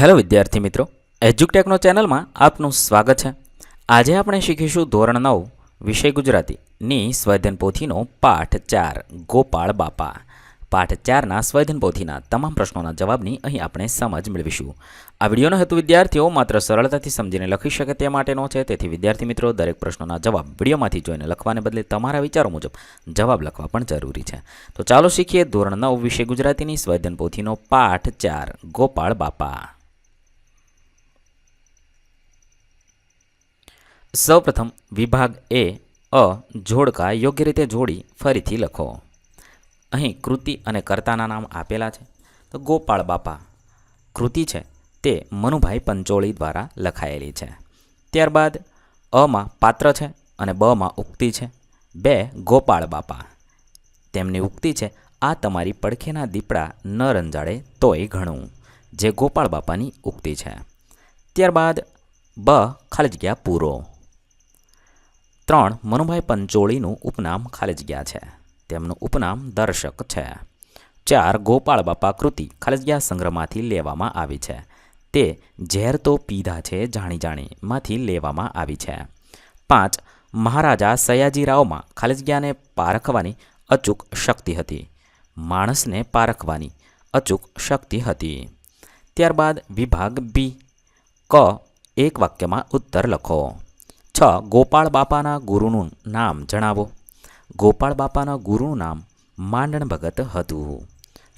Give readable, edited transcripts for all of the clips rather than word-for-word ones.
Hello વિદ્યાર્થી મિત્રો, એજ્યુકટેકનો ચેનલમાં આપનું સ્વાગત છે। આજે આપણે શીખીશું ધોરણ 9 વિષય ગુજરાતીની સ્વાધ્યાયન પોથીનો પાઠ 4 ગોપાળ બાપા। પાઠ 4ના સ્વાધ્યાયન પોથીના તમામ પ્રશ્નોના જવાબની અહીં આપણે સમજ મેળવીશું। આ વિડીયોનો હેતુ વિદ્યાર્થીઓ માત્ર સરળતાથી સમજીને લખી શકે તે માટેનો છે, તેથી વિદ્યાર્થી મિત્રો દરેક પ્રશ્નોના જવાબ વિડીયોમાંથી જોઈને લખવાને બદલે તમારા વિચારો મુજબ જવાબ લખવા પણ જરૂરી છે। તો ચાલો શીખીએ ધોરણ 9 વિષય ગુજરાતીની સ્વાધ્યાયન પોથીનો પાઠ 4 ગોપાળ બાપા। સૌપ્રથમ વિભાગ એ જોડકા યોગ્ય રીતે જોડી ફરીથી લખો। અહીં કૃતિ અને કર્તાના નામ આપેલા છે। તો ગોપાળ બાપા કૃતિ છે તે મનુભાઈ પંચોળી દ્વારા લખાયેલી છે। ત્યારબાદ અમાં પાત્ર છે અને બમાં ઉક્તિ છે। બે ગોપાળ બાપા, તેમની ઉક્તિ છે આ તમારી પડખેના દીપડા ન રંજાડે તોય ઘણું, જે ગોપાળ બાપાની ઉક્તિ છે। ત્યારબાદ બ ખાલી જગ્યા પૂરો। 3 મનુભાઈ પંચોળીનું ઉપનામ ખાલી જગ્યા છે, તેમનું ઉપનામ દર્શક છે। 4 ગોપાળ બાપા કૃતિ ખાલી જગ્યા સંગ્રહમાંથી લેવામાં આવી છે, તે ઝેર તો પીધા છે જાણી જાણીમાંથી લેવામાં આવી છે। 5 મહારાજા સયાજીરાવમાં ખાલી જગ્યાને પારખવાની અચૂક શક્તિ હતી, માણસને પારખવાની અચૂક શક્તિ હતી। ત્યારબાદ વિભાગ બી ક એક વાક્યમાં ઉત્તર લખો। 6 ગોપાળ બાપાના ગુરુનું નામ જણાવો। ગોપાળ બાપાના ગુરુનું નામ માંડણ ભગત હતું।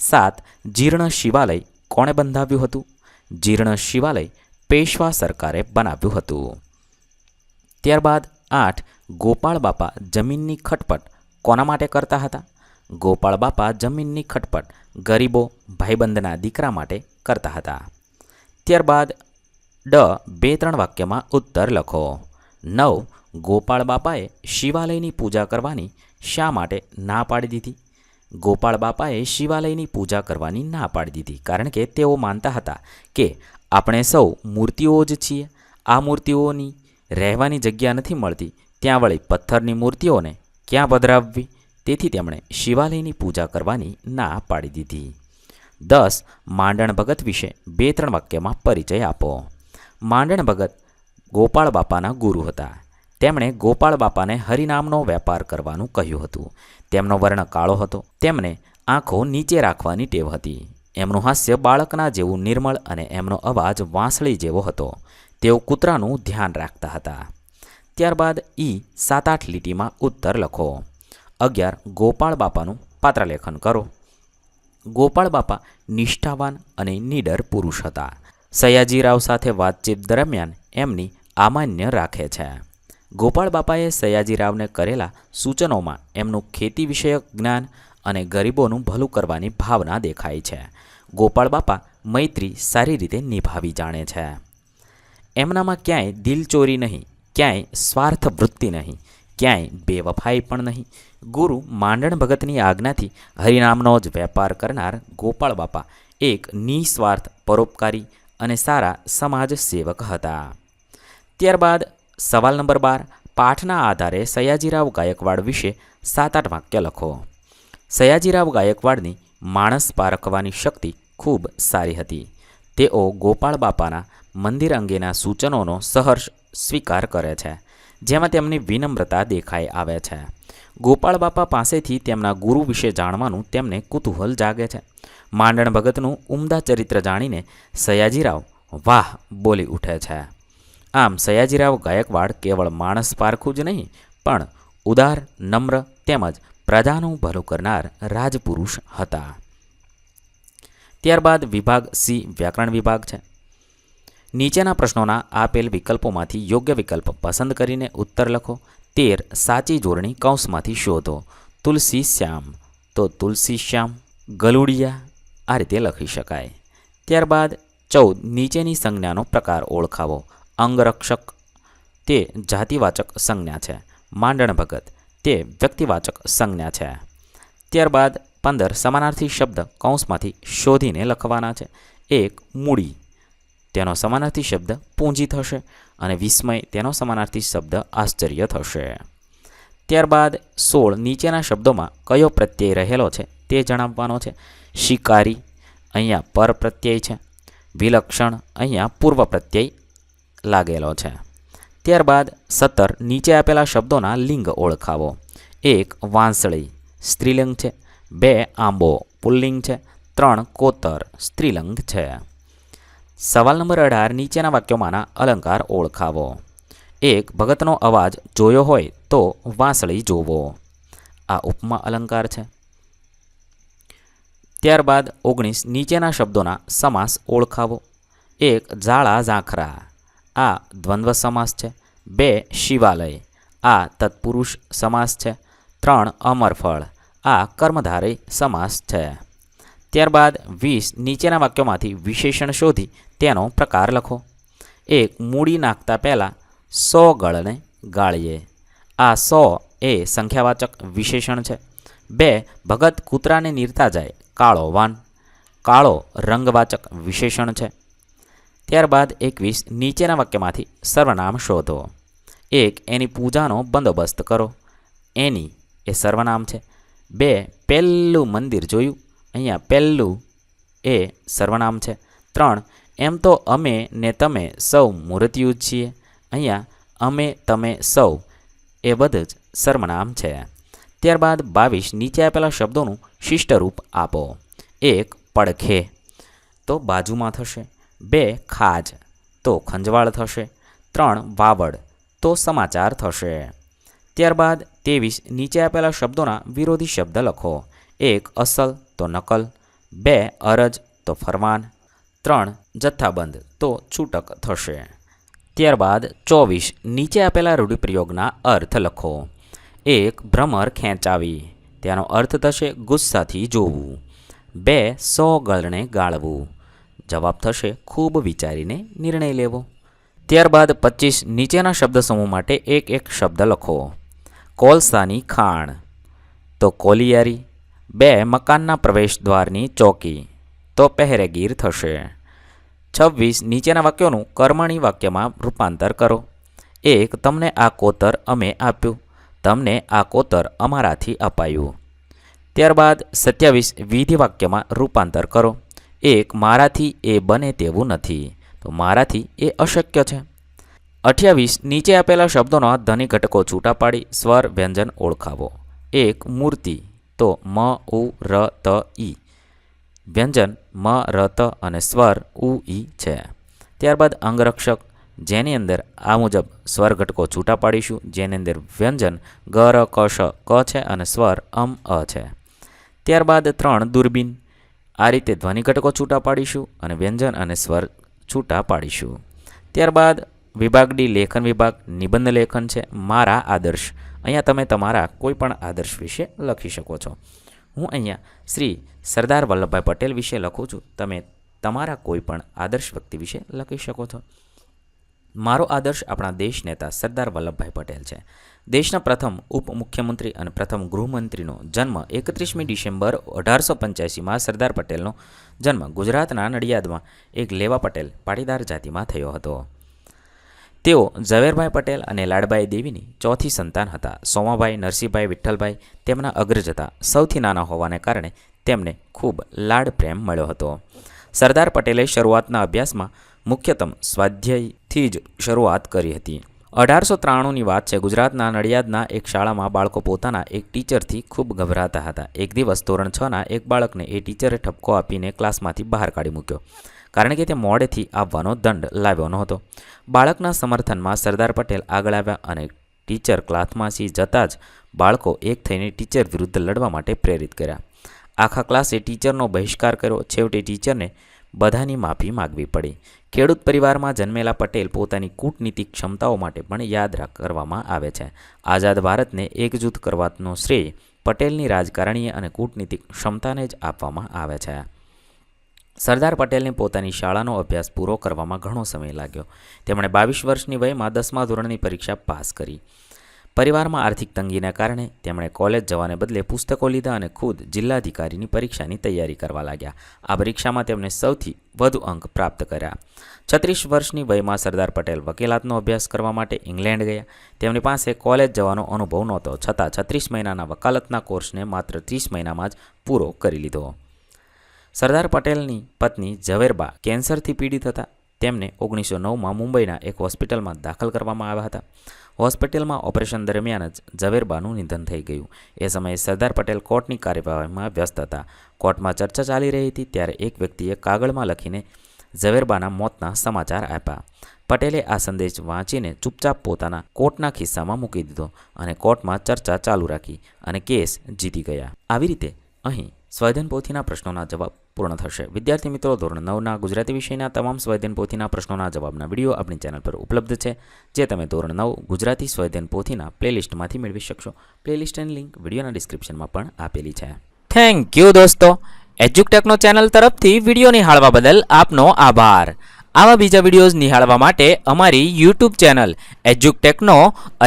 7 જીર્ણ શિવાલય કોણે બંધાવ્યું હતું? જીર્ણ શિવાલય પેશવા સરકારે બનાવ્યું હતું। ત્યારબાદ 8 ગોપાળ બાપા જમીનની ખટપટ કોના માટે કરતા હતા? ગોપાળ બાપા જમીનની ખટપટ ગરીબો ભાઈબંધના દીકરા માટે કરતા હતા। ત્યારબાદ ડ 2-3 વાક્યમાં ઉત્તર લખો। 9 ગોપાળ બાપાએ શિવાલયની પૂજા કરવાની શા માટે ના પાડી દીધી? ગોપાળ બાપાએ શિવાલયની પૂજા કરવાની ના પાડી દીધી કારણ કે તેઓ માનતા હતા કે આપણે સૌ મૂર્તિઓ જ છીએ, આ મૂર્તિઓની રહેવાની જગ્યા નથી મળતી, ત્યાં વળી પથ્થરની મૂર્તિઓને ક્યાં પધરાવવી, તેથી તેમણે શિવાલયની પૂજા કરવાની ના પાડી દીધી। 10 માંડણ ભગત વિશે 2-3 વાક્યમાં પરિચય આપો। માંડણ ભગત ગોપાળ બાપાના ગુરુ હતા। તેમણે ગોપાળ બાપાને હરિનામનો વેપાર કરવાનું કહ્યું હતું। તેમનો વર્ણ કાળો હતો, તેમને આંખો નીચે રાખવાની ટેવ હતી। એમનું હાસ્ય બાળકના જેવું નિર્મળ અને એમનો અવાજ વાંસળી જેવો હતો। તેઓ કૂતરાનું ધ્યાન રાખતા હતા। ત્યારબાદ 7-8 લીટીમાં ઉત્તર લખો। 11 ગોપાળ બાપાનું પાત્રલેખન કરો। ગોપાળ બાપા નિષ્ઠાવાન અને નીડર પુરુષ હતા। સયાજીરાવ સાથે વાતચીત દરમિયાન એમની અમાન્ય રાખે છે। ગોપાળ બાપાએ સયાજીરાવને કરેલા સૂચનોમાં એમનું ખેતી વિષયક જ્ઞાન અને ગરીબોનું ભલું કરવાની ભાવના દેખાય છે। ગોપાળ બાપા મૈત્રી સારી રીતે નિભાવી જાણે છે। એમનામાં ક્યાંય દિલચોરી નહીં, ક્યાંય સ્વાર્થ વૃત્તિ નહીં, ક્યાંય બેવફાઈ પણ નહીં। ગુરુ માંડણ ભગતની આજ્ઞાથી હરિનામનો જ વેપાર કરનાર ગોપાળ બાપા એક નિસ્વાર્થ પરોપકારી અને સારા સમાજ સેવક હતા। ત્યારબાદ સવાલ નંબર 12 પાઠના આધારે સયાજીરાવ ગાયકવાડ વિશે 7-8 વાક્ય લખો। સયાજીરાવ ગાયકવાડની માણસ પારખવાની શક્તિ ખૂબ સારી હતી। તેઓ ગોપાળ બાપાના મંદિર અંગેના સૂચનોનો સહર્ષ સ્વીકાર કરે છે, જેમાં તેમની વિનમ્રતા દેખાઈ આવે છે। ગોપાળ બાપા પાસેથી તેમના ગુરુ વિશે જાણવાનું તેમને કુતૂહલ જાગે છે। માંડણ ભગતનું ઉમદા ચરિત્ર જાણીને સયાજીરાવ વાહ બોલી ઉઠે છે। આમ સયાજીરાવ ગાયકવાડ કેવળ માણસ પારખું જ નહીં, પણ ઉદાર, નમ્ર તેમજ પ્રજાનું ભલું કરનાર રાજપુરુષ હતા। ત્યારબાદ વિભાગ સી વ્યાકરણ વિભાગ છે। નીચેના પ્રશ્નોના આપેલ વિકલ્પોમાંથી યોગ્ય વિકલ્પ પસંદ કરીને ઉત્તર લખો। 13 સાચી જોડણી કૌંસમાંથી શોધો। તુલસી શ્યામ, તો તુલસી શ્યામ, ગલુડિયા આ રીતે લખી શકાય। ત્યારબાદ 14 નીચેની સંજ્ઞાનો પ્રકાર ઓળખાવો। અંગરક્ષક તે જાતિવાચક સંજ્ઞા છે। માંડણ ભગત તે વ્યક્તિવાચક સંજ્ઞા છે। ત્યારબાદ 15 સમાનાર્થી શબ્દ કૌંસમાંથી શોધીને લખવાના છે। 1 મૂડી તેનો સમાનાર્થી શબ્દ પૂંજી થશે અને વિસ્મય તેનો સમાનાર્થી શબ્દ આશ્ચર્ય થશે। ત્યારબાદ 16 નીચેના શબ્દોમાં કયો પ્રત્યય રહેલો છે તે જણાવવાનો છે। શિકારી અહીંયા પર પ્રત્યય છે। વિલક્ષણ અહીંયા પૂર્વ પ્રત્યય લાગેલો છે. ત્યારબાદ 17 નીચે આપેલા શબ્દોના લિંગ ઓળખાવો. 1 વાંસળી સ્ત્રીલિંગ છે. 2 આંબો પુલ્લિંગ છે. 3 કોતર સ્ત્રીલિંગ છે. સવાલ નંબર 18 નીચેના વાક્યોમાંના અલંકાર ઓળખાવો. 1 ભગતનો અવાજ જોયો હોય તો વાંસળી જોવો. આ ઉપમા અલંકાર છે. ત્યારબાદ 19 નીચેના શબ્દોના સમાસ ઓળખાવો. 1 ઝાડા ઝાંખરા આ દ્વંદ્વ સમાસ છે. 2 શિવાલય આ તત્પુરુષ સમાસ છે. 3 અમરફળ આ કર્મધારય સમાસ છે. ત્યારબાદ 20 નીચેના વાક્યોમાંથી વિશેષણ શોધી તેનો પ્રકાર લખો. 1 મૂડી નાખતા પહેલાં 100 ગળને ગાળીએ. આ 100 એ સંખ્યાવાચક વિશેષણ છે. 2 ભગત કૂતરાને નીરતા જાય કાળો વાન કાળો રંગવાચક વિશેષણ છે. ત્યારબાદ 21 નીચેના વાક્યમાંથી સર્વનામ શોધો. 1 એની પૂજાનો બંદોબસ્ત કરો. એની એ સર્વનામ છે. 2 પહેલું મંદિર જોયું અહીંયા પહેલું એ સર્વનામ છે. 3 એમ તો અમે ને તમે સૌ મૂર્તિઓ જ છીએ અહીંયા અમે તમે સૌ એ બધું જ સર્વનામ છે. ત્યારબાદ 22 નીચે આપેલા શબ્દોનું શિષ્ટરૂપ આપો. 1 પડખે તો બાજુમાં થશે. 2 ખાજ તો ખંજવાળ થશે. 3 વાવડ તો સમાચાર થશે. ત્યારબાદ 23 નીચે આપેલા શબ્દોના વિરોધી શબ્દ લખો. 1 અસલ તો નકલ. 2 અરજ તો ફરમાન. 3 જથ્થાબંધ તો છૂટક થશે. ત્યારબાદ 24 નીચે આપેલા રૂઢિપ્રયોગના અર્થ લખો. 1 ભ્રમર ખેંચાવી તેનો અર્થ થશે ગુસ્સાથી જોવું. 2 100 ગળને ગાળવું જવાબ થશે ખૂબ વિચારીને નિર્ણય લેવો. ત્યારબાદ 25 નીચેના શબ્દ સમૂહ માટે એક શબ્દ લખો. કોલસાની ખાણ તો કોલિયારી. 2 મકાનના પ્રવેશદ્વારની ચોકી તો પહેરેગીર થશે. 26 નીચેના વાક્યોનું કર્મણી વાક્યમાં રૂપાંતર કરો. 1 તમને આ કોતર અમે આપ્યું. તમને આ કોતર અમારાથી અપાયું. ત્યારબાદ 27 વિધિ વાક્યમાં રૂપાંતર કરો. 1 મારાથી એ બને તેવું નથી તો મારાથી એ અશક્ય છે. 28 નીચે આપેલા શબ્દોના ધ્વનિ ઘટકો છૂટા પાડી સ્વર વ્યંજન ઓળખાવો. 1 મૂર્તિ તો મ ઉ ર ત ઈ વ્યંજન મ ર ત અને સ્વર ઉ ઈ છે. ત્યારબાદ અંગરક્ષક જેની અંદર આ મુજબ સ્વર ઘટકો છૂટા પાડીશું જેની અંદર વ્યંજન ગ ર ક શ ક છે અને સ્વર અ છે. ત્યારબાદ 3 દૂરબીન આ રીતે ધ્વનિ ઘટકો છૂટા પાડીશું અને વ્યંજન અને સ્વર છૂટા પાડીશું. ત્યારબાદ વિભાગ ડી લેખન વિભાગ નિબંધ લેખન છે. મારા આદર્શ અહીંયા તમે તમારા કોઈ પણ આદર્શ વિશે લખી શકો છો. હું અહીંયા શ્રી સરદાર વલ્લભભાઈ પટેલ વિશે લખું છું. તમે તમારા કોઈ પણ આદર્શ વ્યક્તિ વિશે લખી શકો છો. મારો આદર્શ આપણા દેશ નેતા સરદાર વલ્લભભાઈ પટેલ છે. દેશના પ્રથમ ઉપમુખ્યમંત્રી અને પ્રથમ ગૃહમંત્રીનો જન્મ 31મી ડિસેમ્બર 1885માં સરદાર પટેલનો જન્મ ગુજરાતના નડિયાદમાં એક લેવા પટેલ પાટીદાર જાતિમાં થયો હતો. તેઓ ઝવેરભાઈ પટેલ અને લાડબાઈ દેવીની ચોથી સંતાન હતા. સોમાભાઈ નરસિંહભાઈ વિઠ્ઠલભાઈ તેમના અગ્રજ હતા. સૌથી નાના હોવાને કારણે તેમને ખૂબ લાડ પ્રેમ મળ્યો હતો. સરદાર પટેલે શરૂઆતના અભ્યાસમાં મુખ્યતમ સ્વાધ્યાયથી જ શરૂઆત કરી હતી. 1893ની વાત છે. ગુજરાતના નડિયાદના એક શાળામાં બાળકો પોતાના એક ટીચરથી ખૂબ ગભરાતા હતા. એક દિવસ ધોરણ 6ના એક બાળકને એ ટીચરે ઠપકો આપીને ક્લાસમાંથી બહાર કાઢી મૂક્યો કારણ કે તે મોડેથી આવવાનો દંડ લાવ્યો નહોતો. બાળકના સમર્થનમાં સરદાર પટેલ આગળ આવ્યા અને ટીચર ક્લાસમાંથી જતાં જ બાળકો એક થઈને ટીચર વિરુદ્ધ લડવા માટે પ્રેરિત કર્યા. આખા ક્લાસે ટીચરનો બહિષ્કાર કર્યો. છેવટે ટીચરને બધાની માફી માગવી પડી. ખેડૂત પરિવારમાં જન્મેલા પટેલ પોતાની કૂટનીતિક ક્ષમતાઓ માટે પણ યાદ કરવામાં આવે છે. આઝાદ ભારતને એકજૂથ કરવાનો શ્રેય પટેલની રાજકારણીય અને કૂટનીતિક ક્ષમતાને જ આપવામાં આવે છે. સરદાર પટેલને પોતાની શાળાનો અભ્યાસ પૂરો કરવામાં ઘણો સમય લાગ્યો. તેમણે 22 વર્ષની વયમાં 10મા ધોરણની પરીક્ષા પાસ કરી. પરિવારમાં આર્થિક તંગીને કારણે તેમણે કોલેજ જવાને બદલે પુસ્તકો લીધા અને ખુદ જિલ્લાધિકારીની પરીક્ષાની તૈયારી કરવા લાગ્યા. આ પરીક્ષામાં તેમણે સૌથી વધુ અંક પ્રાપ્ત કર્યા. 36 વર્ષની વયમાં સરદાર પટેલ વકીલાતનો અભ્યાસ કરવા માટે ઇંગ્લેન્ડ ગયા. તેમની પાસે કોલેજ જવાનો અનુભવ નહોતો, છતાં 36 મહિનાના વકાલતના કોર્સને માત્ર 30 મહિનામાં જ પૂરો કરી લીધો. સરદાર પટેલની પત્ની ઝવેરબા કેન્સરથી પીડિત હતા. તેમને 1909માં મુંબઈના એક હોસ્પિટલમાં દાખલ કરવામાં આવ્યા હતા. હોસ્પિટલમાં ઓપરેશન દરમિયાન જ ઝવેરબાનું નિધન થઈ ગયું. એ સમયે સરદાર પટેલ કોર્ટની કાર્યવાહીમાં વ્યસ્ત હતા. કોર્ટમાં ચર્ચા ચાલી રહી હતી ત્યારે એક વ્યક્તિએ કાગળમાં લખીને ઝવેરબાના મોતના સમાચાર આપ્યા. પટેલે આ સંદેશ વાંચીને ચૂપચાપ પોતાના કોટના ખિસ્સામાં મૂકી દીધો અને કોર્ટમાં ચર્ચા ચાલુ રાખી અને કેસ જીતી ગયા. આવી રીતે અહીં સ્વાધ્યાયન પોથીના પ્રશ્નોના જવાબ પૂર્ણ થશે. વિદ્યાર્થી મિત્રો, ધોરણ 9ના ગુજરાતી વિષયના તમામ સ્વાધ્યાયન પોથીના પ્રશ્નોના જવાબના વિડીયો આપણી ચેનલ પર ઉપલબ્ધ છે, જે તમે ધોરણ 9 ગુજરાતી સ્વાધ્યાયન પોથીના પ્લેલિસ્ટમાંથી મેળવી શકશો. પ્લેલિસ્ટની લિંક વિડીયોના ડિસ્ક્રિપ્શનમાં પણ આપેલી છે. થેન્ક યુ દોસ્તો. એજ્યુકટેકનો ચેનલ તરફથી વિડીયો નિહાળવા બદલ આપનો આભાર. આવા બીજા વિડીયોઝ નિહાળવા માટે અમારી યુટ્યુબ ચેનલ એજ્યુકટેકનો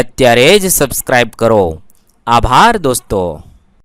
અત્યારે જ સબસ્ક્રાઇબ કરો. આભાર દોસ્તો.